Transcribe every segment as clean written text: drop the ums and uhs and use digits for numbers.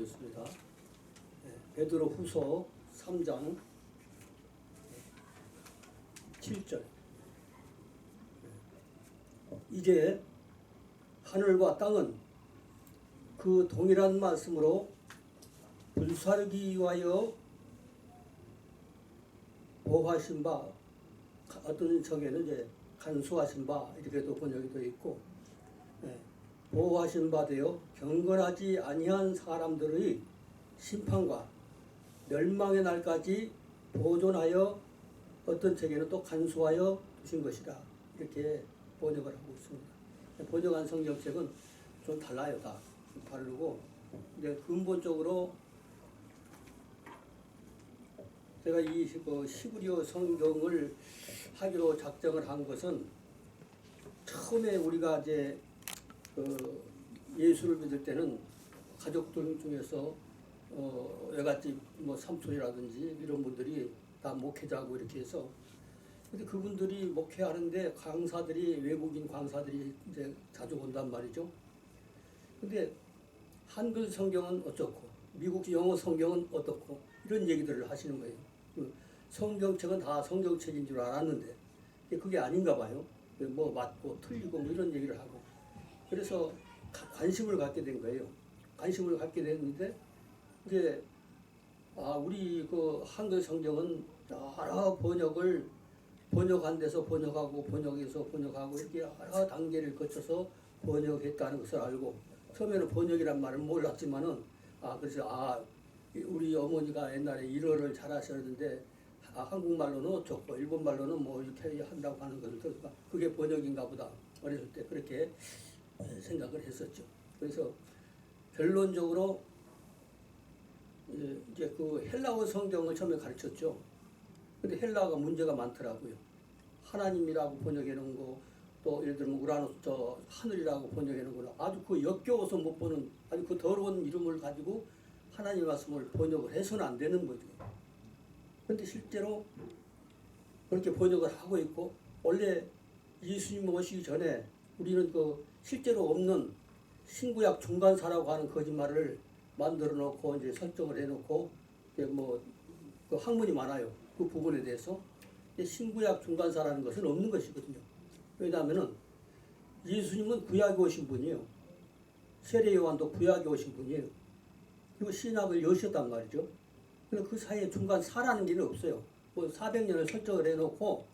읽어보겠습니다. 베드로 후서 3장 7절. 이제 하늘과 땅은 그 동일한 말씀으로 불사르기 위하여 보호하신 바, 어떤 적에는 이제 간수하신 바 이렇게도 번역이 되어 있고, 보호하신 바 되어 경건하지 아니한 사람들의 심판과 멸망의 날까지 보존하여 어떤 책에는 또 간수하여 두신 것이다, 이렇게 번역을 하고 있습니다. 번역한 성경책은 좀 달라요. 다 다르고, 이제 근본적으로 제가 이 시브리어 성경을 하기로 작정을 한 것은, 처음에 우리가 이제 예수를 믿을 때는 가족들 중에서 외갓집 뭐 삼촌이라든지 이런 분들이 다 목회자고 이렇게 해서, 근데 그분들이 목회하는데 강사들이, 외국인 강사들이 이제 자주 온단 말이죠. 근데 한글 성경은 어떻고 미국 영어 성경은 어떻고 이런 얘기들을 하시는 거예요. 성경책은 다 성경책인 줄 알았는데 그게 아닌가 봐요. 뭐 맞고 틀리고 뭐 이런 얘기를 하고, 그래서 관심을 갖게 된 거예요. 관심을 갖게 됐는데, 이제 우리 그 한글 성경은 여러 번역한 데서 번역하고 번역해서 번역하고 이렇게 여러 단계를 거쳐서 번역했다는 것을 알고, 처음에는 번역이란 말을 몰랐지만은 그래서 우리 어머니가 옛날에 일어를 잘하셨는데 한국말로는 어쩌고 일본말로는 뭐 이렇게 한다고 하는 것을 들으니까 그게 번역인가 보다 어렸을 때 그렇게 생각을 했었죠. 그래서 결론적으로 이제 그 헬라어 성경을 처음에 가르쳤죠. 근데 헬라어가 문제가 많더라고요. 하나님이라고 번역해 놓은 거, 또 예를 들면 우라노스 하늘이라고 번역해 놓은 거는 아주 그 역겨워서 못 보는 아주 그 더러운 이름을 가지고 하나님 말씀을 번역을 해서는 안 되는 거죠. 그런데 실제로 그렇게 번역을 하고 있고, 원래 예수님 오시기 전에 우리는 그 실제로 없는 신구약 중간사라고 하는 거짓말을 만들어 놓고 이제 설정을 해 놓고, 뭐 그 학문이 많아요. 그 부분에 대해서. 신구약 중간사라는 것은 없는 것이거든요. 왜냐하면은 예수님은 구약에 오신 분이에요. 세례 요한도 구약에 오신 분이에요. 그리고 신약을 여셨단 말이죠. 그런데 그 사이에 중간사라는 게 없어요. 뭐 400년을 설정을 해놓고,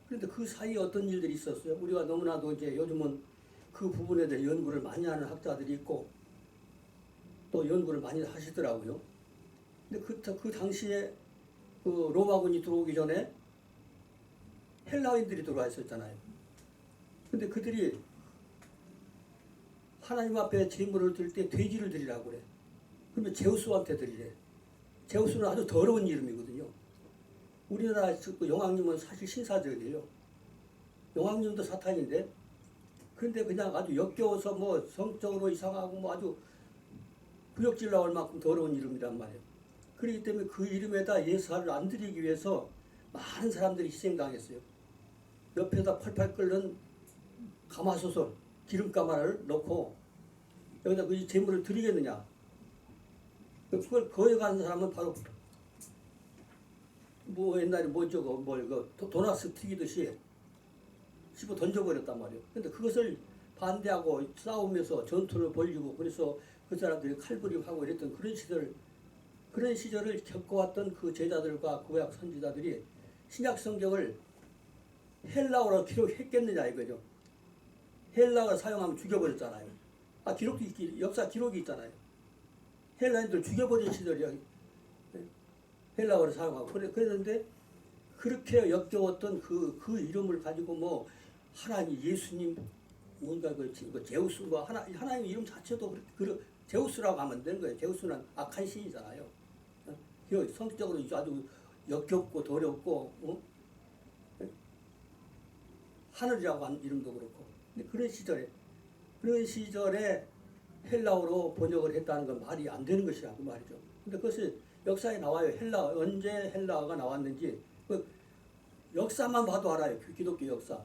그런데 그 사이에 어떤 일들이 있었어요. 우리가 너무나도 이제 요즘은 그 부분에 대해 연구를 많이 하는 학자들이 있고 또 연구를 많이 하시더라고요. 근데 그 당시에 그 로마군이 들어오기 전에 헬라인들이 들어와 있었잖아요. 근데 그들이 하나님 앞에 제물을 드릴 때 돼지를 드리라고 그래. 그러면 제우스한테 드리래. 제우스는 아주 더러운 이름이거든요. 우리나라 용왕님은 사실 신사적이에요. 용왕님도 사탄인데, 그런데 그냥 아주 역겨워서 뭐 성적으로 이상하고 뭐 아주 구역질 나올 만큼 더러운 이름이란 말이에요. 그렇기 때문에 그 이름에다 예사를 안 드리기 위해서 많은 사람들이 희생당했어요. 옆에다 펄펄 끓는 가마솥을, 기름가마를 넣고 여기다 그 제물을 드리겠느냐. 그걸 거역하는 사람은 바로 뭐 옛날에 도나스 튀기듯이 집어 던져버렸단 말이에요. 근데 그것을 반대하고 싸우면서 전투를 벌이고, 그래서 그 사람들이 칼부림하고 이랬던 그런 시절을 겪어왔던 그 제자들과 구약 선지자들이 신약 성경을 헬라어로 기록했겠느냐 이거죠. 헬라어를 사용하면 죽여버렸잖아요. 기록도 역사 기록이 있잖아요. 헬라인들 죽여버린 시절이야. 헬라어를 사용하고. 그랬는데 그렇게 역겨웠던 그 이름을 가지고 뭐 하나님, 예수님, 뭔가 그 제우스가 하나님 이름 자체도 제우스라고 하면 되는 거예요. 제우스는 악한 신이잖아요. 성격적으로 아주 역겹고 더럽고, 하늘이라고 하는 이름도 그렇고. 근데 그런 시절에 헬라어로 번역을 했다는 건 말이 안 되는 것이라고 말이죠. 근데 그것이 역사에 나와요. 언제 헬라어가 나왔는지 그 역사만 봐도 알아요. 기독교 역사.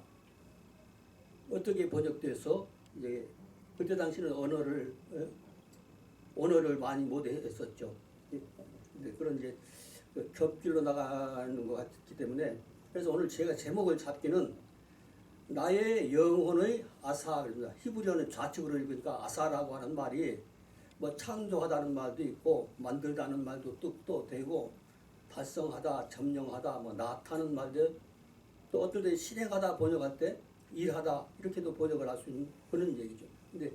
어떻게 번역돼서 이제 그때 당시는 언어를 언어를 많이 못 했었죠. 근데 그런 이제 그 겹길로 나가는 것 같기 때문에 그래서 오늘 제가 제목을 잡기는 나의 영혼의 아사 그럽니다. 히브리어는 좌측으로 읽으니까 아사라고 하는 말이 뭐 창조하다는 말도 있고 만들다는 말도 뜻도 되고 달성하다, 점령하다, 뭐 나타는 말도 또 어떨 때 실행하다 번역할 때 일하다 이렇게도 번역을 할 수 있는 그런 얘기죠. 근데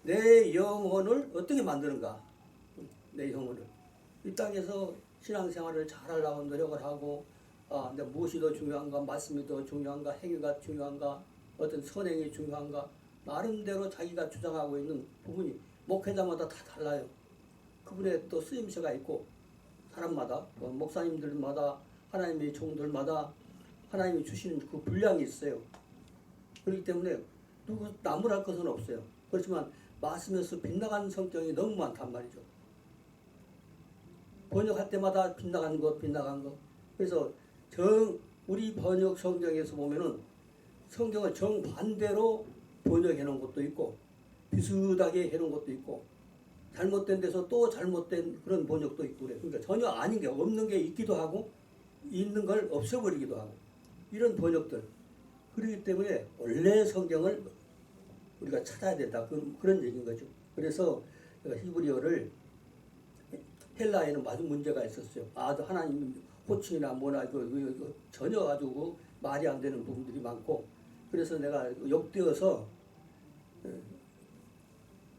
내 영혼을 어떻게 만드는가? 내 영혼을 이 땅에서 신앙생활을 잘하려고 노력을 하고 근데 무엇이 더 중요한가? 말씀이 더 중요한가? 행위가 중요한가? 어떤 선행이 중요한가? 나름대로 자기가 주장하고 있는 부분이 목회자마다 다 달라요. 그분의 또 쓰임새가 있고 사람마다 목사님들마다 하나님의 종들마다 하나님이 주시는 그 분량이 있어요. 그렇기 때문에 누구 나무랄 것은 없어요. 그렇지만 말씀에서 빗나가는 성경이 너무 많단 말이죠. 번역할 때마다 빗나간 것. 그래서 우리 번역 성경에서 보면은 성경을 정반대로 번역해 놓은 것도 있고 비슷하게 해 놓은 것도 있고 잘못된 데서 또 잘못된 그런 번역도 있고 그래. 그러니까 전혀 아닌 게 없는 게 있기도 하고 있는 걸 없애버리기도 하고 이런 번역들. 그렇기 때문에 원래 성경을 우리가 찾아야 된다. 그런 얘기인 거죠. 그래서 히브리어를 헬라에는 아주 문제가 있었어요. 하나님 호칭이나 뭐나 전혀 가지고 말이 안 되는 부분들이 많고 그래서 내가 역되어서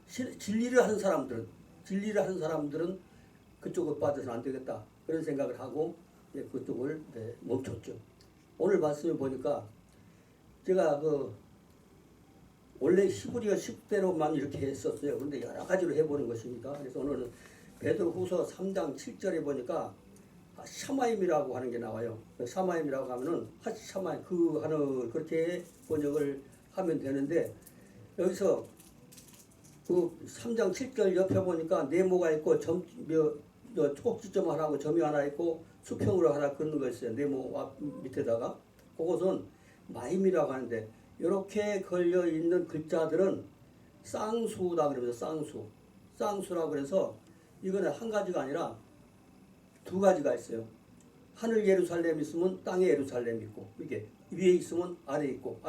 진리를 하는 사람들은 그쪽을 빠져서는 안 되겠다. 그런 생각을 하고 그쪽을 멈췄죠. 오늘 말씀을 보니까 제가 원래 히브리어 10대로만 이렇게 했었어요. 그런데 여러 가지로 해보는 것입니다. 그래서 오늘은 베드로후서 3장 7절에 보니까 샤마임이라고 하는 게 나와요. 샤마임이라고 하면은 샤마임 그 하늘 그렇게 번역을 하면 되는데 여기서 그 3장 7절 옆에 보니까 네모가 있고 꼭지점 하나하고 점이 하나 있고 수평으로 하나 긋는 거 있어요. 네모 밑에다가 그것은 마임이라고 하는데 이렇게 걸려 있는 글자들은 쌍수다 그러면서 쌍수라고 그래서 이거는 한 가지가 아니라 두 가지가 있어요. 하늘 예루살렘 있으면 땅에 예루살렘 있고 이게 위에 있으면 아래 있고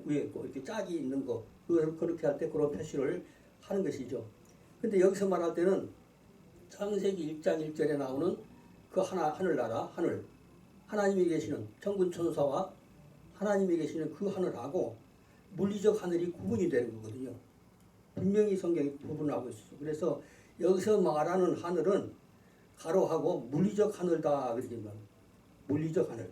위에 있고 이렇게 짝이 있는 거 그렇게 할 때 그런 표시를 하는 것이죠. 근데 여기서 말할 때는 창세기 1장 1절에 나오는 그 하늘나라 하나님이 계시는 천군 천사와 하나님이 계시는 그 하늘하고 물리적 하늘이 구분이 되는 거거든요. 분명히 성경이 구분하고 있어요. 그래서 여기서 말하는 하늘은 가로하고 물리적 하늘다 그러지 물리적 하늘.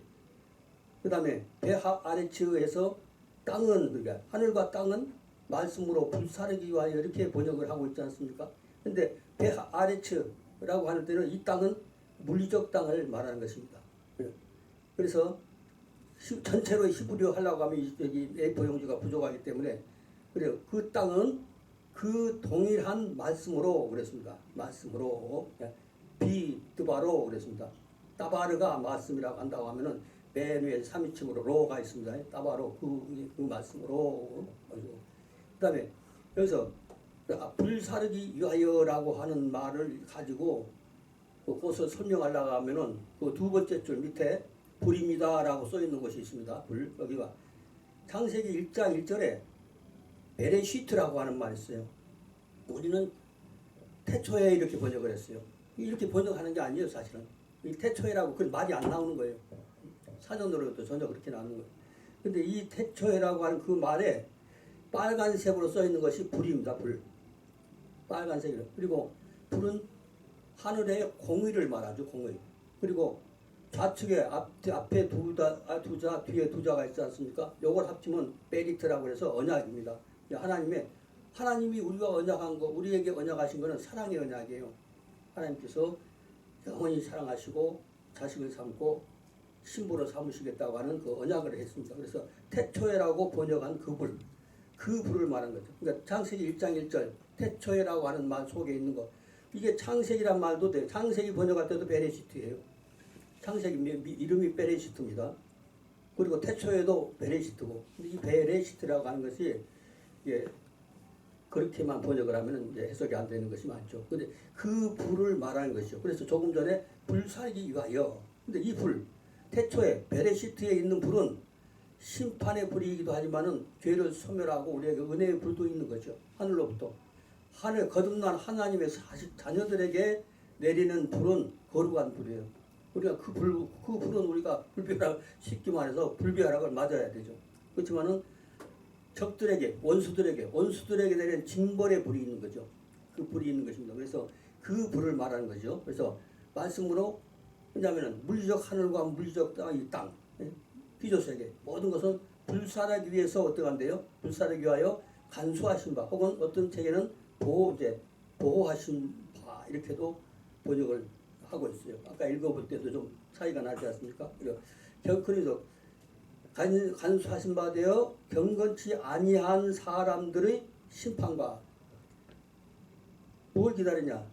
그 다음에 베하 아레츠에서 땅은 그러니까 하늘과 땅은 말씀으로 불사르기 위하여 이렇게 번역을 하고 있지 않습니까? 근데 베하 아레츠라고 하는 때는 이 땅은 물리적 땅을 말하는 것입니다. 그래서 전체로 히브리어 하려고 하면 여기 A4 용지가 부족하기 때문에 그래요. 그 땅은 그 동일한 말씀으로 그랬습니다. 말씀으로 비드바로 그랬습니다. 따바르가 말씀이라고 한다고 하면은 맨 위에 3인칭으로 로가 있습니다. 따바로 그 말씀으로. 그다음에 여기서 불사르기 위하여라고 하는 말을 가지고 그것을 설명하려고 하면은 그 두 번째 줄 밑에 불입니다라고 써 있는 것이 있습니다. 여기가 창세기 1장 1절에 베레시트라고 하는 말이 있어요. 우리는 태초에 이렇게 번역을 했어요. 이렇게 번역하는 게 아니에요, 사실은. 이 태초에라고 그 말이 안 나오는 거예요. 사전으로도 전혀 그렇게 나오는 거예요. 근데 이 태초에라고 하는 그 말에 빨간색으로 써 있는 것이 불입니다. 불. 빨간색이요. 그리고 불은 하늘의 공의를 말하죠. 공의. 그리고 좌측에 앞에 두자 뒤에 두자가 있지 않습니까? 요걸 합치면 베리트라고 해서 언약입니다. 하나님이 우리가 언약한 거, 우리에게 언약하신 거는 사랑의 언약이에요. 하나님께서 영원히 사랑하시고 자식을 삼고 신부로 삼으시겠다고 하는 그 언약을 했습니다. 그래서 태초에라고 번역한 그 불을 말하는 거죠. 그러니까 창세기 1장 1절 태초에라고 하는 말 속에 있는 거 이게 창세기란 말도 돼요. 창세기 번역할 때도 베레시트예요. 창세기 이름이 베레시트입니다. 그리고 태초에도 베레시트고 이 베레시트라고 하는 것이 그렇게만 번역을 하면 이제 해석이 안 되는 것이 많죠. 근데 그 불을 말하는 것이죠. 그래서 조금 전에 불사르기 위하여. 근데 이 불, 태초에 베레시트에 있는 불은 심판의 불이기도 하지만은 죄를 소멸하고 우리에게 은혜의 불도 있는 거죠. 하늘로부터. 하늘 거듭난 하나님의 자녀들에게 내리는 불은 거룩한 불이에요. 우리가 그 불은 우리가 불벼락, 쉽게 말해서 불벼락을 맞아야 되죠. 그렇지만은 적들에게, 원수들에게 내리는 징벌의 불이 있는 거죠. 그 불이 있는 것입니다. 그래서 그 불을 말하는 거죠. 그래서 말씀으로, 왜냐하면 물리적 하늘과 물리적 땅, 피조세계 모든 것은 불사르기 위해서 어떻게 한대요? 불사르기 위하여 간수하신 바, 혹은 어떤 책에는 보호하신 바, 이렇게도 번역을 하고 있어요. 아까 읽어볼 때도 좀 차이가 나지 않습니까? 그리고 그래서 간수하신 바 되어 경건치 아니한 사람들의 심판과 뭘 기다리냐?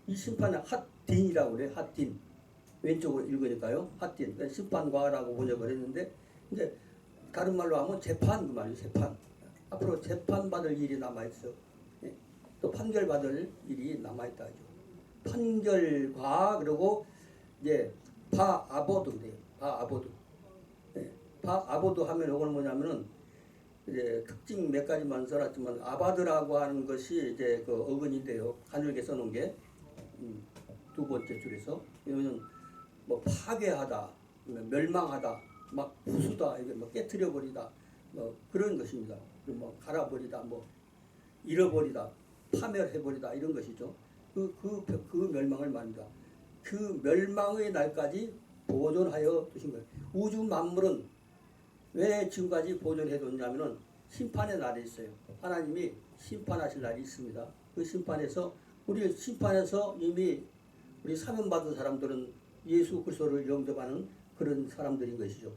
이 심판은 핫딘이라고 그래요. 핫딘. 왼쪽으로 읽으니까요. 핫딘. 그러니까 심판과라고 번역을 했는데, 이제 다른 말로 하면 재판, 그 말이에요. 재판. 앞으로 재판받을 일이 남아있어. 예. 또 판결받을 일이 남아있다 하죠. 판결과, 그리고 이제 바아보드 그래요. 바아보드. 예. 바아보드 하면 이거는 뭐냐면은 이제 특징 몇 가지만 써놨지만, 아바드라고 하는 것이 이제 그 어근인데요. 가늘게 써놓은 게 두 번째 줄에서, 이거는 뭐 파괴하다, 멸망하다, 막 부수다, 이게 뭐 깨트려버리다, 뭐 그런 것입니다. 뭐 갈아버리다, 뭐 잃어버리다, 파멸해버리다, 이런 것이죠. 그 멸망을 말합니다. 그 멸망의 날까지 보존하여 두신 거예요. 우주 만물은 왜 지금까지 보존해뒀냐면은 심판의 날이 있어요. 하나님이 심판하실 날이 있습니다. 그 심판에서, 우리 심판에서 이미 우리 사면받은 사람들은 예수 그리스도를 영접하는 그런 사람들인 것이죠.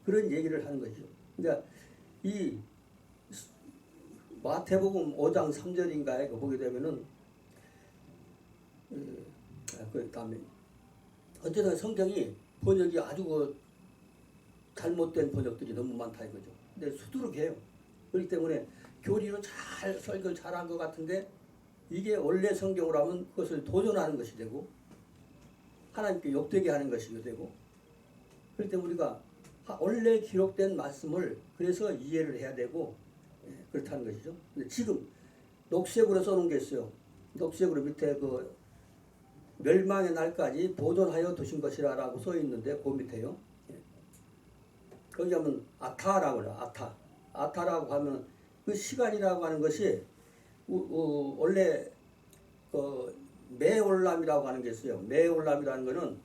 그런 얘기를 하는 것이죠. 그러니까 이 마태복음 5장 3절인가에 보게 되면은 그 다음에 어쨌든 성경이 번역이 아주 잘못된 번역들이 너무 많다 이거죠. 근데 수두룩해요. 그렇기 때문에 교리로 잘 설교를 잘한 것 같은데, 이게 원래 성경으로 하면 그것을 도전하는 것이 되고 하나님께 욕되게 하는 것이 되고, 그렇기 때문에 우리가 원래 기록된 말씀을 그래서 이해를 해야 되고, 그렇다는 것이죠. 근데 지금 녹색으로 써놓은 게 있어요. 녹색으로 밑에 그 멸망의 날까지 보존하여 두신 것이라고 써 있는데, 그 밑에요. 거기 하면 아타라고 해요. 아타라고 하면 그 시간이라고 하는 것이 원래 그 매올람이라고 하는 게 있어요. 매올람이라는 것은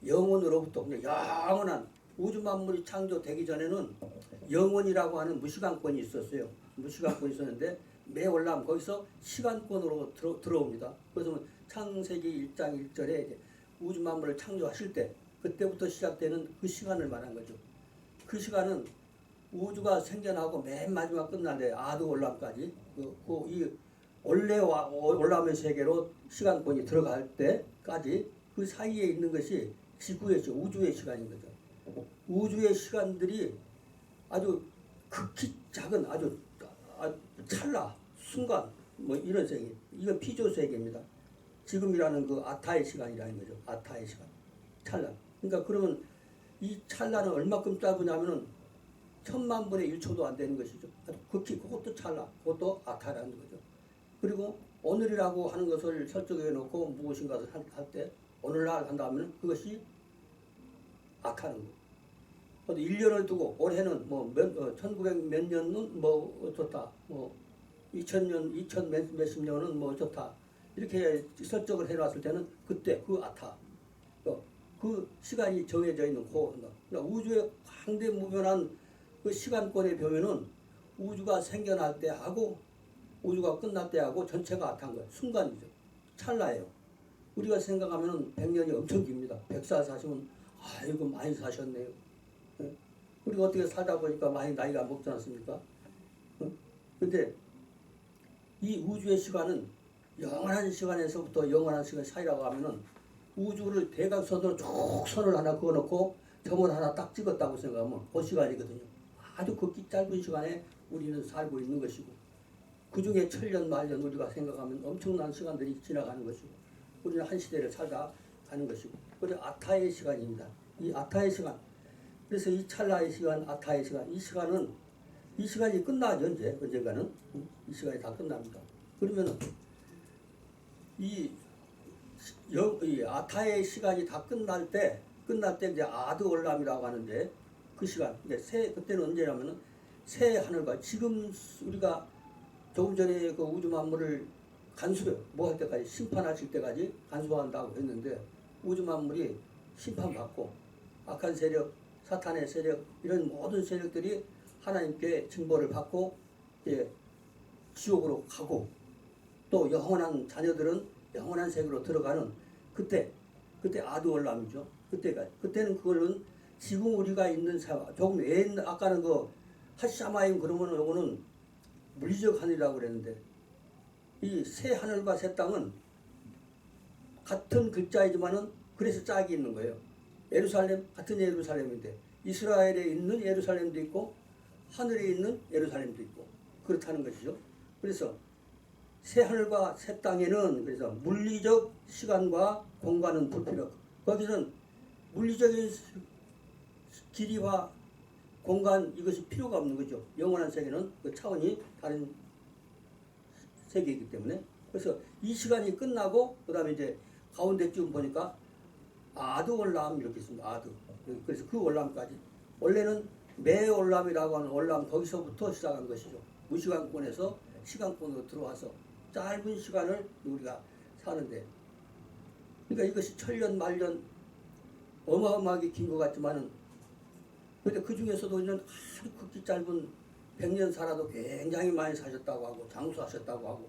영원으로부터 그냥 영원한, 우주 만물이 창조되기 전에는 영원이라고 하는 무시간권이 있었어요. 무시간권이 있었는데 매올람, 거기서 시간권으로 들어옵니다. 그래서 창세기 1장 1절에 우주 만물을 창조하실 때, 그때부터 시작되는 그 시간을 말한 거죠. 그 시간은 우주가 생겨나고 맨 마지막 끝날때 아드올람까지, 이 원래와 올라오는 세계로 시간권이 들어갈 때까지 그 사이에 있는 것이 지구의, 우주의 시간인 거죠. 우주의 시간들이 아주 극히 작은, 아주 찰나, 순간, 뭐 이런 세계. 이건 피조 세계입니다. 지금이라는 그 아타의 시간이라는 거죠. 아타의 시간. 찰나. 그러니까 그러면 이 찰나는 얼마큼 짧으냐면은 1000만 분의 1초도 안 되는 것이죠. 아주 극히, 그것도 찰나, 그것도 아타라는 거죠. 그리고 오늘이라고 하는 것을 설정해 놓고 무엇인가를 할 때, 오늘날 한다면 그것이 아타는 거. 1년을 두고 올해는 뭐 1900 몇 년은 뭐 어떻다, 뭐 2000년, 2000 몇십 년은 뭐 어떻다, 이렇게 설정을 해놨을 때는 그때 그 아타, 그 시간이 정해져 있는 그러니까 우주의 광대무변한 그 시간권의 묘면은 우주가 생겨날 때 하고 우주가 끝날 때 하고 전체가 아타한 거예요. 순간이죠. 찰나예요. 우리가 생각하면 100년이 엄청 깁니다. 100살 사시면 아이고 많이 사셨네요. 우리가 어떻게 살다 보니까 많이 나이가 먹지 않습니까? 근데 이 우주의 시간은 영원한 시간에서부터 영원한 시간 사이라고 하면은, 우주를 대각선으로 쭉 선을 하나 그어놓고 점을 하나 딱 찍었다고 생각하면 그 시간이거든요. 아주 극히 짧은 시간에 우리는 살고 있는 것이고, 그 중에 천년 만년 우리가 생각하면 엄청난 시간들이 지나가는 것이고 우리는 한 시대를 살다 가는 것이고 그래 아타의 시간입니다. 이 아타의 시간. 그래서 이 찰나의 시간, 아타의 시간, 이 시간이 끝나죠. 이제 언젠가는 이 시간이 다 끝납니다. 그러면은 이 아타의 시간이 다 끝날 때 이제 아드올람이라고 하는데 그 시간 이제 그때는 언제냐면은 새 하늘과 지금 우리가 조금 전에 그 우주 만물을 뭐 할 때까지 심판하실 때까지 간수한다고 했는데 우주 만물이 심판받고 악한 세력, 사탄의 세력 이런 모든 세력들이 하나님께 징벌을 받고 지옥으로 가고 또 영원한 자녀들은 영원한 세계로 들어가는 그때 아드올람이죠. 그때는 그거는 지금 우리가 있는 조금 아까는 그 핫샤마임 그러면 요거는 물리적 하늘이라고 그랬는데 이 새 하늘과 새 땅은 같은 글자이지만은 그래서 짝이 있는 거예요. 예루살렘 같은 예루살렘인데 이스라엘에 있는 예루살렘도 있고 하늘에 있는 예루살렘도 있고 그렇다는 것이죠. 그래서 새 하늘과 새 땅에는 그래서 물리적 시간과 공간은 불필요. 거기는 물리적인 길이와 공간 이것이 필요가 없는 거죠. 영원한 세계는 그 차원이 다른 세계이기 때문에 그래서 이 시간이 끝나고 그 다음에 이제 가운데쯤 보니까 아드올람 이렇게 있습니다. 아드. 그래서 그 올람까지 원래는 매올람이라고 하는 올람 거기서부터 시작한 것이죠. 무시간권에서 시간권으로 들어와서 짧은 시간을 우리가 사는데 그러니까 이것이 천년 말년 어마어마하게 긴 것 같지만은 근데 그 중에서도 아주 극히 짧은 100년 살아도 굉장히 많이 사셨다고 하고 장수하셨다고 하고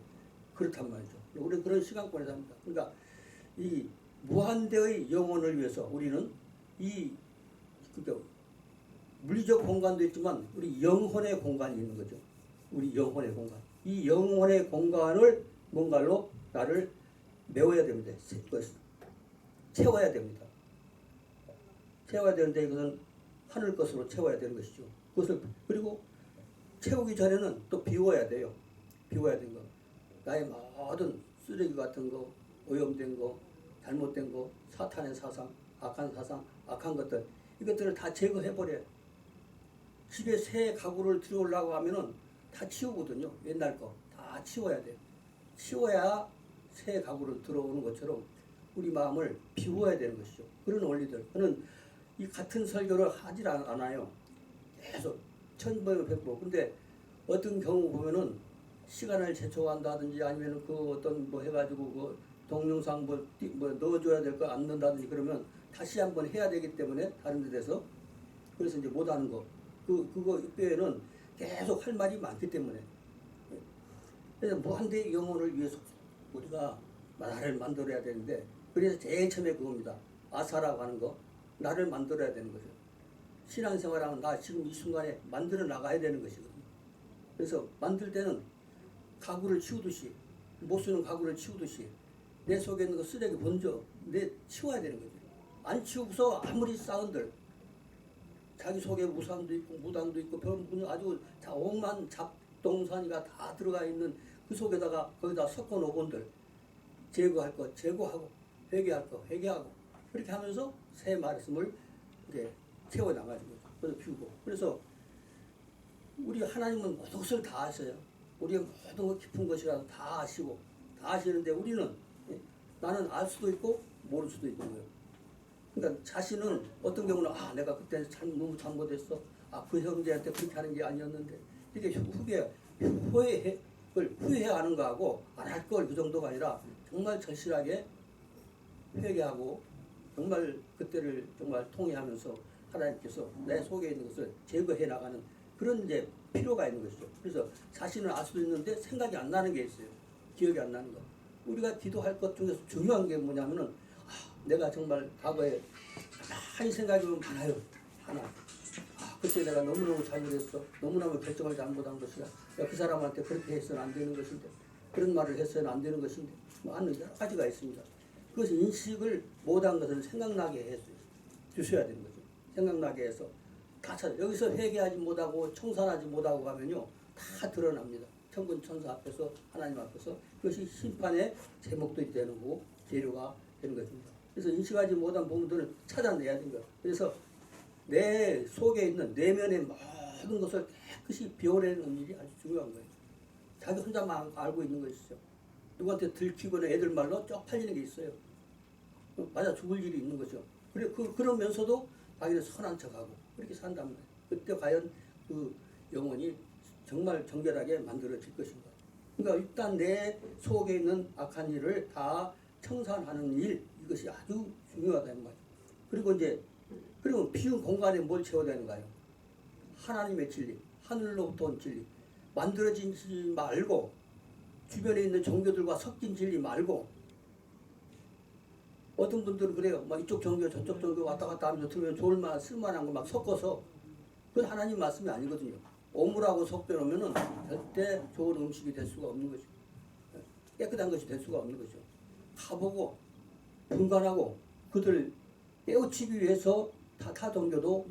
그렇단 말이죠. 우리는 그런 시간권에 삽니다. 그러니까 이 무한대의 영혼을 위해서 우리는 그러니까 물리적 공간도 있지만 우리 영혼의 공간이 있는 거죠. 우리 영혼의 공간. 이 영혼의 공간을 뭔가로 나를 메워야 됩니다. 채워야 됩니다. 채워야 되는데 이것은 하늘 것으로 채워야 되는 것이죠. 그리고 채우기 전에는 또 비워야 돼요. 비워야 되는 거. 나의 모든 쓰레기 같은 거, 오염된 거, 잘못된 거, 사탄의 사상, 악한 것들 이것들을 다 제거해버려요. 집에 새 가구를 들여오려고 하면은 다 치우거든요. 옛날 거 다 치워야 돼요. 치워야 새 가구를 들어오는 것처럼 우리 마음을 비워야 되는 것이죠. 그런 원리들. 저는 이 같은 설교를 하질 않아요. 계속 천번 백번. 근데 어떤 경우 보면은 시간을 제초한다든지 아니면 그 어떤 뭐 해가지고 그 동영상 뭐 넣어줘야 될 거 안 넣는다든지 그러면 다시 한번 해야 되기 때문에 다른 데서 그래서 이제 못하는 거. 그거 외에는 계속 할 말이 많기 때문에. 그래서 무한대의 영혼을 위해서 우리가 나를 만들어야 되는데 그래서 제일 처음에 그겁니다. 아사라고 하는 거. 나를 만들어야 되는 거죠. 신앙생활하면 나 지금 이 순간에 만들어 나가야 되는 것이거든요. 그래서 만들 때는 가구를 치우듯이 못 쓰는 가구를 치우듯이 내 속에 있는 거 쓰레기 먼저 치워야 되는 거죠. 안 치우고서 아무리 싸운들 자기 속에 우상도 있고 무당도 있고 아주 오만 잡동사니가 다 들어가 있는 그 속에다가 거기다 섞어 놓은들 제거할 거 제거하고 회개할 거 회개하고 그렇게 하면서 새 말씀을 이제 채워 나가는 거죠. 그래서 피우고. 그래서 우리 하나님은 모든 것을 다 아셔요. 우리의 모든 것 깊은 것이라도 다 아시고 다 아시는데 우리는 나는 알 수도 있고 모를 수도 있는 거예요. 그러니까 자신은 어떤 경우는 내가 그때 너무 잘못했어. 그 형제한테 그렇게 하는 게 아니었는데 이게 후회하는 거하고 안 할 걸 그 정도가 아니라 정말 절실하게 회개하고 정말 그때를 정말 통회하면서 하나님께서 내 속에 있는 것을 제거해 나가는 그런 이제 필요가 있는 것이죠. 그래서 자신을 알 수도 있는데 생각이 안 나는 게 있어요. 기억이 안 나는 거. 우리가 기도할 것 중에서 중요한 게 뭐냐면은 내가 정말 과거에 많이 생각이 많아요. 하나. 그때 내가 너무너무 잘못했어. 너무너무 결정을 잘못한 것이야. 그 사람한테 그렇게 해서는 안 되는 것인데 그런 말을 해서는 안 되는 것인데 하는 여러 가지가 있습니다. 그것을 인식을 못한 것을 생각나게 주셔야 되는 거죠. 생각나게 해서 다 찾아. 여기서 회개하지 못하고 청산하지 못하고 가면요. 다 드러납니다. 천군 천사 앞에서 하나님 앞에서 그것이 심판의 제목들이 되는 거고 재료가 되는 것입니다. 그래서 인식하지 못한 부분들을 찾아내야 되는 거예요. 그래서 내 속에 있는 내면의 모든 것을 깨끗이 비워내는 일이 아주 중요한 거예요. 자기 혼자만 알고 있는 것이죠. 누구한테 들키거나 애들 말로 쪽팔리는 게 있어요. 맞아 죽을 일이 있는 거죠. 그래 그러면서도 자기는 선한 척하고 그렇게 산단 말이에요. 그때 과연 그 영혼이 정말 정결하게 만들어질 것인가. 그러니까 일단 내 속에 있는 악한 일을 다 청산하는 일, 이것이 아주 중요하다는 말이에요. 그리고 이제 그리고 비운 공간에 뭘 채워야 되는가요? 하나님의 진리, 하늘로부터 온 진리, 만들어지지 말고 주변에 있는 종교들과 섞인 진리 말고. 어떤 분들은 그래요. 막 이쪽 종교 저쪽 종교 왔다 갔다 하면서 들으면 좋을 만한 쓸만한 거 막 섞어서 그건 하나님 말씀이 아니거든요. 오물하고 섞여놓으면 절대 좋은 음식이 될 수가 없는 거죠. 깨끗한 것이 될 수가 없는 거죠. 가보고 분간하고 그들 깨우치기 위해서 타 종교도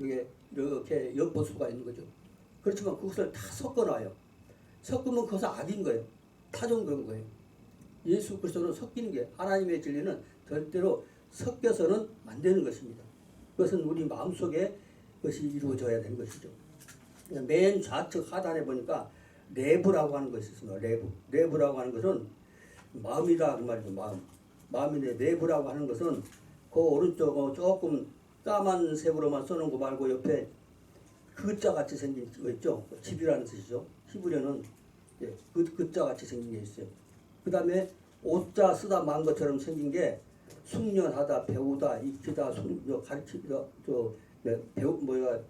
이렇게 엿볼 수가 있는 거죠. 그렇지만 그것을 다 섞어놔요. 섞으면 그것은 악인 거예요. 타 종교인 거예요. 예수 그리스도는 섞이는 게 하나님의 진리는 절대로 섞여서는 안 되는 것입니다. 그것은 우리 마음속에 그것이 이루어져야 되는 것이죠. 맨 좌측 하단에 보니까 내부라고 하는 것이 있습니다. 내부라고 하는 것은 마음이다 그 말이죠. 마음인데 내부라고 하는 것은 그 오른쪽 조금 까만 색으로만 써놓은 거 말고 옆에 그자 같이 생긴 거 있죠. 집이라는 뜻이죠. 히브리어는 그자 같이 생긴 게 있어요. 그 다음에 옷자 쓰다 만 것처럼 생긴 게 숙련하다, 배우다, 익히다, 가르치다, 배우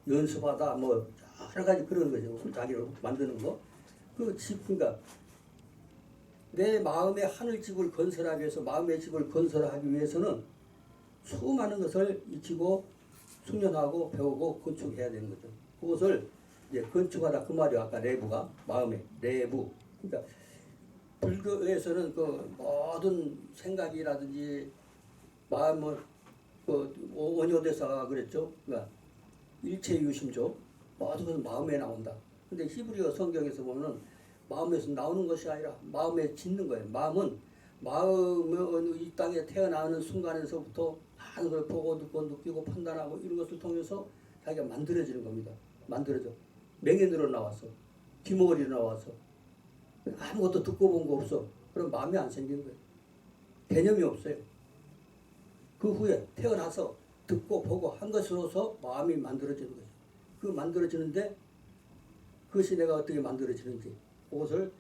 연습하다, 뭐 여러 가지 그런 거죠. 자기를 만드는 거. 그 집, 그러니까 내 마음의 하늘집을 건설하기 위해서 마음의 집을 건설하기 위해서는 수많은 것을 익히고 숙련하고 배우고 건축해야 되는 거죠. 그것을 이제 건축하다 그 말이요. 아까 내부가 마음의 내부. 그러니까 불교에서는 그 모든 생각이라든지 마음을 그 원효대사가 그랬죠. 그러니까 일체유심조 모든 것은 마음에 나온다. 근데 히브리어 성경에서 보면은 마음에서 나오는 것이 아니라 마음에 짓는 거예요. 마음은 이 땅에 태어나는 순간에서부터 많은 걸 보고 듣고 느끼고 판단하고 이런 것을 통해서 자기가 만들어지는 겁니다. 만들어져. 맹인으로 나와서 귀머거리로 나와서 아무것도 듣고 본 거 없어. 그럼 마음이 안 생기는 거예요. 개념이 없어요. 그 후에 태어나서 듣고 보고 한 것으로서 마음이 만들어지는 거죠. 그 만들어지는데 그것이 내가 어떻게 만들어지는지 그것을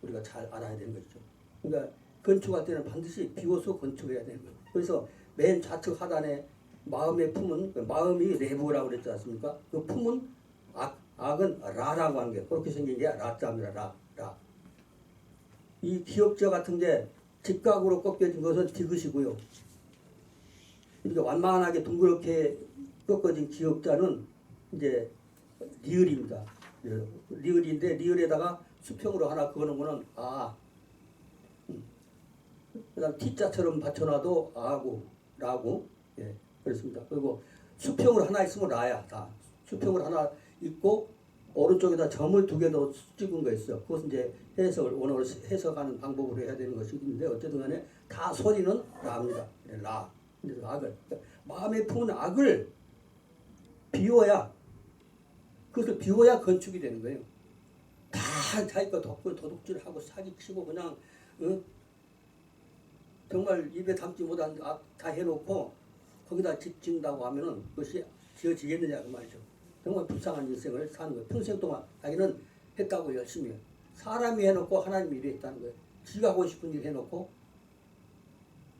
우리가 잘 알아야 되는 것이죠. 그러니까 건축할 때는 반드시 비워서 건축해야 되는 거예요. 그래서 맨 좌측 하단에 마음의 품은 마음이 내부라고 그랬지 않습니까? 그 품은 악은 라라고 하는 게 그렇게 생긴 게 라자입니다. 라. 이 기역자 같은 게 직각으로 꺾여진 것은 디귿이고요. 이렇게 완만하게 둥그렇게 꺾어진 기역자는 이제 리을입니다. 리을인데 리을에다가 수평으로 하나 그어놓은 거는 그다음 T자처럼 받쳐놔도 아고 라고 그렇습니다. 그리고 수평으로 하나 있으면 라야 다. 수평으로 하나 있고 오른쪽에다 점을 두 개 더 찍은 거 있어요. 그것은 이제 원어로 해석하는 방법으로 해야 되는 것이 있는데 어쨌든 간에 다 소리는 라입니다. 라. 악을. 마음에 품은 악을 비워야 그것을 비워야 건축이 되는 거예요. 다 자기 거 덮고 도둑질하고 사기치고 그냥 정말 입에 담지 못한 악 다 해놓고 거기다 집 짓는다고 하면은 그것이 지어지겠느냐 그 말이죠. 정말 불쌍한 인생을 사는 거예요. 평생 동안 자기는 했다고 열심히 해요. 사람이 해놓고 하나님이 일에 있다는 거예요. 지가 하고 싶은 일 해놓고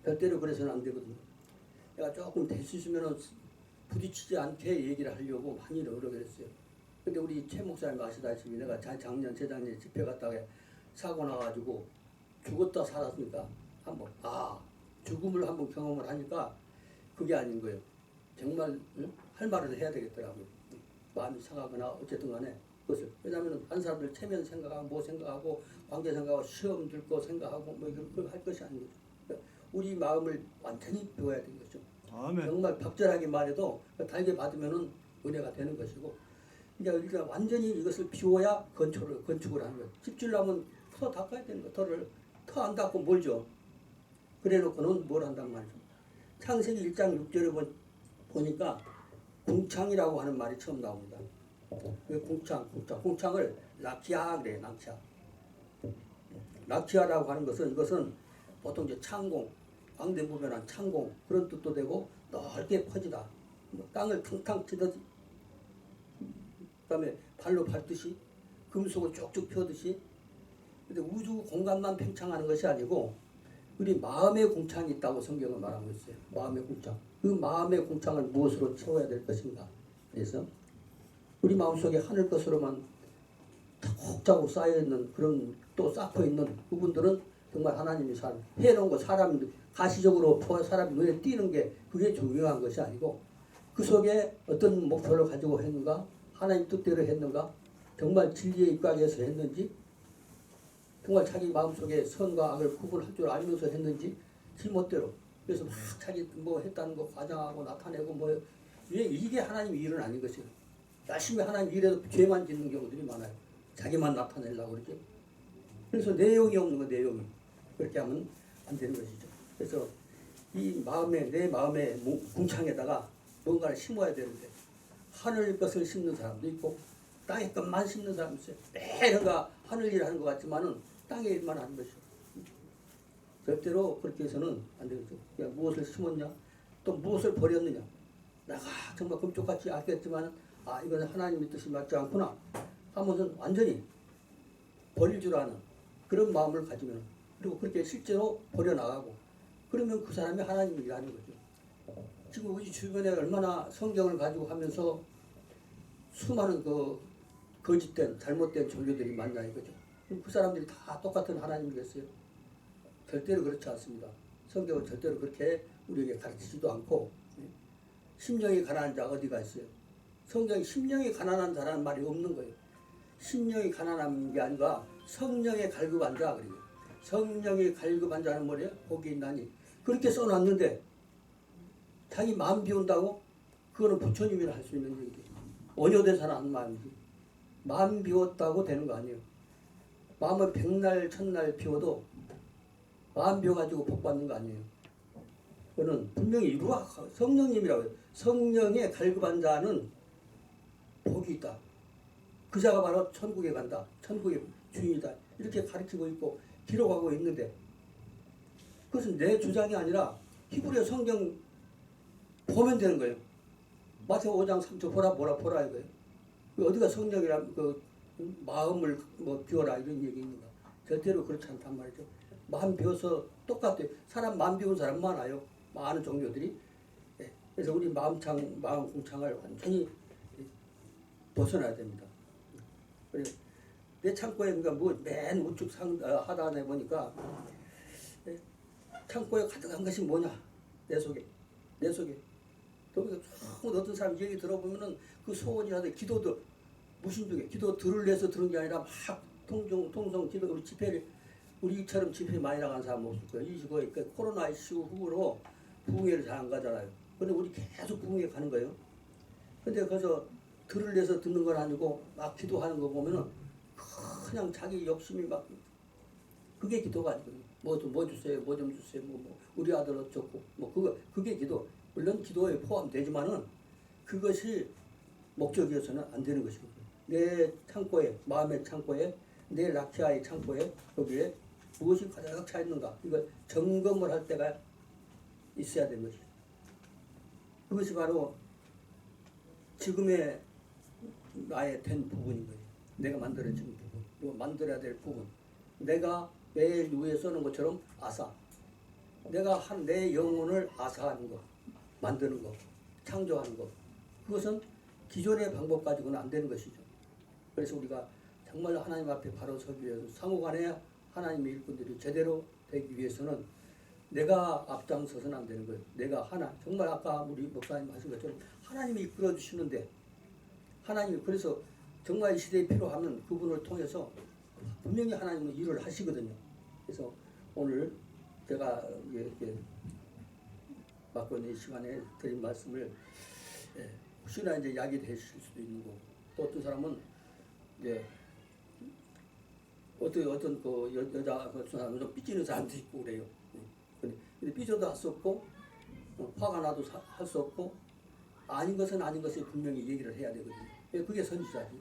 절대로 그래서는 안 되거든요. 내가 조금 될 수 있으면 부딪히지 않게 얘기를 하려고 많이 노력했어요. 근데 우리 최 목사님 아시다시피 내가 재작년 집회 갔다가 사고 나가지고 죽었다 살았으니까 한번 죽음을 한번 경험을 하니까 그게 아닌 거예요. 정말 할 말을 해야 되겠더라고요. 마음이 상하거나 어쨌든 간에 그것을. 왜냐하면 한 사람들 체면 생각하고 뭐 생각하고 관계 생각하고 시험 들 거 생각하고 뭐 이걸 할 것이 아닌 거죠. 우리 마음을 완전히 배워야 되는 거죠. 아멘. 정말 적절하게 말해도 달게 받으면은 은혜가 되는 것이고 이제 우리가 완전히 이것을 비워야 건축을 하는 거예요. 집 지으려면 터 닦아야 되는 거. 터를 터 안 닦고 뭘 줘? 그래놓고는 뭘 한단 말이죠. 창세기 1장 6절에 보니까 궁창이라고 하는 말이 처음 나옵니다. 그 궁창을 라키아 그래요. 라키아라고 하는 것은 이것은 보통 이제 창공, 광대무변한 창공 그런 뜻도 되고 넓게 퍼지다. 뭐 땅을 탕탕 치듯이 그다음에 발로 밟듯이 금속을 쭉쭉 펴듯이. 근데 우주 공간만 팽창하는 것이 아니고 우리 마음의 공창이 있다고 성경은 말하고 있어요. 마음의 공창. 그 마음의 공창을 무엇으로 채워야 될 것인가. 그래서 우리 마음속에 하늘 것으로만 턱자고 쌓여있는 그런 또 쌓고 있는 부분들은 정말 하나님이 해놓은 거 사람 가시적으로 사람이 눈에 띄는 게 그게 중요한 것이 아니고 그 속에 어떤 목표를 가지고 했는가 하나님 뜻대로 했는가 정말 진리에 입각해서 했는지 정말 자기 마음속에 선과 악을 구분할 줄 알면서 했는지 지멋대로 그래서 막 자기 뭐 했다는 거 과장하고 나타내고 뭐 이게 하나님 일은 아닌 것이에요. 열심히 하나님 일해도 죄만 짓는 경우들이 많아요. 자기만 나타내려고 그러지. 그래서 내용이 없는 거 내용이 그렇게 하면 안 되는 것이죠. 그래서 이 마음에 내 마음의 궁창에다가 뭔가를 심어야 되는데 하늘 것을 심는 사람도 있고 땅의 것만 심는 사람도 있어요. 매일가 하늘 일 하는 것 같지만은 땅의 일만 하는 것이죠. 절대로 그렇게 해서는 안 되겠죠. 그냥 무엇을 심었냐 또 무엇을 버렸느냐 내가 정말 금쪽같이 알겠지만 이거는 하나님의 뜻이 맞지 않구나 하면서 완전히 버릴 줄 아는 그런 마음을 가지면 그리고 그렇게 실제로 버려나가고 그러면 그 사람이 하나님의 일하는 거죠. 지금 우리 주변에 얼마나 성경을 가지고 하면서 수많은 그 거짓된 잘못된 종교들이 많냐 이거죠. 그 사람들이 다 똑같은 하나님이겠어요? 절대로 그렇지 않습니다. 성경은 절대로 그렇게 우리에게 가르치지도 않고 심령이 가난한 자 어디가 있어요? 성경이 심령이 가난한 자라는 말이 없는 거예요. 심령이 가난한 게 아니라 성령에 갈급한 자 그래요. 성령에 갈급한 자는 뭐래요? 복이 있나니 그렇게 써놨는데 자기 마음 비운다고? 그거는 부처님이라 할 수 있는 얘기죠. 원효대사는 하는 마음이지. 마음 비웠다고 되는 거 아니에요. 마음을 백날 천날 비워도 마음 비워가지고 복 받는 거 아니에요. 그거는 분명히 성령님이라고 해요. 성령에 갈급한 자는 복이 있다. 그 자가 바로 천국에 간다. 천국의 주인이다. 이렇게 가르치고 있고 기록하고 있는데 그것은 내 주장이 아니라 히브리어 성경 보면 되는 거예요. 마태복음 5장 3절 보라 이거예요. 어디가 성령이란 그 마음을 뭐 비워라 이런 얘기 있는가? 절대로 그렇지 않단 말이죠. 마음 비워서 똑같아요. 사람 마음 비운 사람 많아요. 많은 종교들이. 그래서 우리 마음 공창을 완전히 벗어나야 됩니다. 그래 내 창고에 그러니까 뭐 맨 우측 하단에 보니까 창고에 가득한 것이 뭐냐? 내 속에. 어떤 사람 얘기 들어보면은 그 소원이라도 기도도 무신중에 기도 들을 내서 들은 게 아니라 막 통성 기도 집회를 우리처럼 집회 많이 나가는 사람 없을 거예요. 이 시국에 그러니까 코로나 이슈 후로 부흥회를 잘 안 가잖아요. 근데 우리 계속 부흥회 가는 거예요. 근데 거기서 들을 내서 듣는 건 아니고 막 기도하는 거 보면은 그냥 자기 욕심이 막 그게 기도가 아니고 뭐 주세요, 뭐 좀 주세요, 뭐 우리 아들 어쩌고 뭐 그게 기도. 물론 기도에 포함되지만은 그것이 목적이어서는 안 되는 것이거든요. 내 창고에 마음의 창고에 내 라키아의 창고에 거기에 무엇이 가득 차 있는가 이걸 점검을 할 때가 있어야 되는 것이죠. 그것이 바로 지금의 나의 된 부분인 거예요. 내가 만들어진 부분, 그리고 만들어야 될 부분. 내가 매일 위에 써는 것처럼 아사. 내가 내 영혼을 아사하는 거, 만드는 거, 창조하는 거. 그것은 기존의 방법 가지고는 안 되는 것이죠. 그래서 우리가 정말 하나님 앞에 바로 서기 위해서 상호간에 하나님의 일꾼들이 제대로 되기 위해서는 내가 앞장서서는 안 되는 거예요. 내가 정말 아까 우리 목사님 하신 것처럼 하나님이 이끌어 주시는데 하나님이 그래서 정말 이 시대에 필요하면 그분을 통해서 분명히 하나님은 일을 하시거든요. 그래서 오늘 제가 이렇게 맡고 있는 시간에 드린 말씀을 혹시나 이제 약이 되실 수도 있는 거고 또 어떤 사람은 이제 어떤 그 여자 그 사람은 좀 삐지는 사람도 있고 그래요. 근데 삐져도 할 수 없고 화가 나도 할 수 없고 아닌 것은 아닌 것을 분명히 얘기를 해야 되거든요. 그게 선지자지.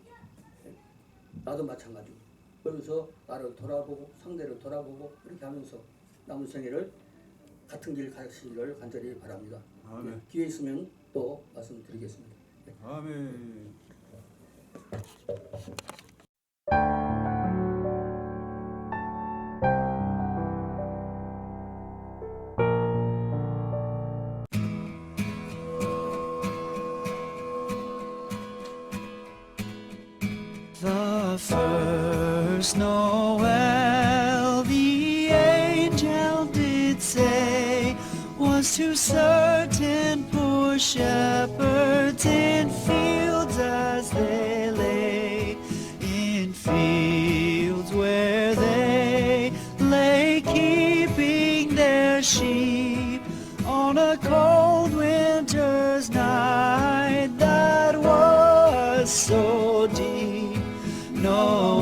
나도 마찬가지고. 그러면서 나를 돌아보고 상대를 돌아보고 이렇게 하면서 남은 생애를 같은 길 가시기를 간절히 바랍니다. 아멘. 기회 있으면 또 말씀드리겠습니다. 아멘. The first Noel, the angel did say, was to certain poor shepherds in fields as they lay, in fields where they lay keeping their sheep on a cold winter's night that was so deep. No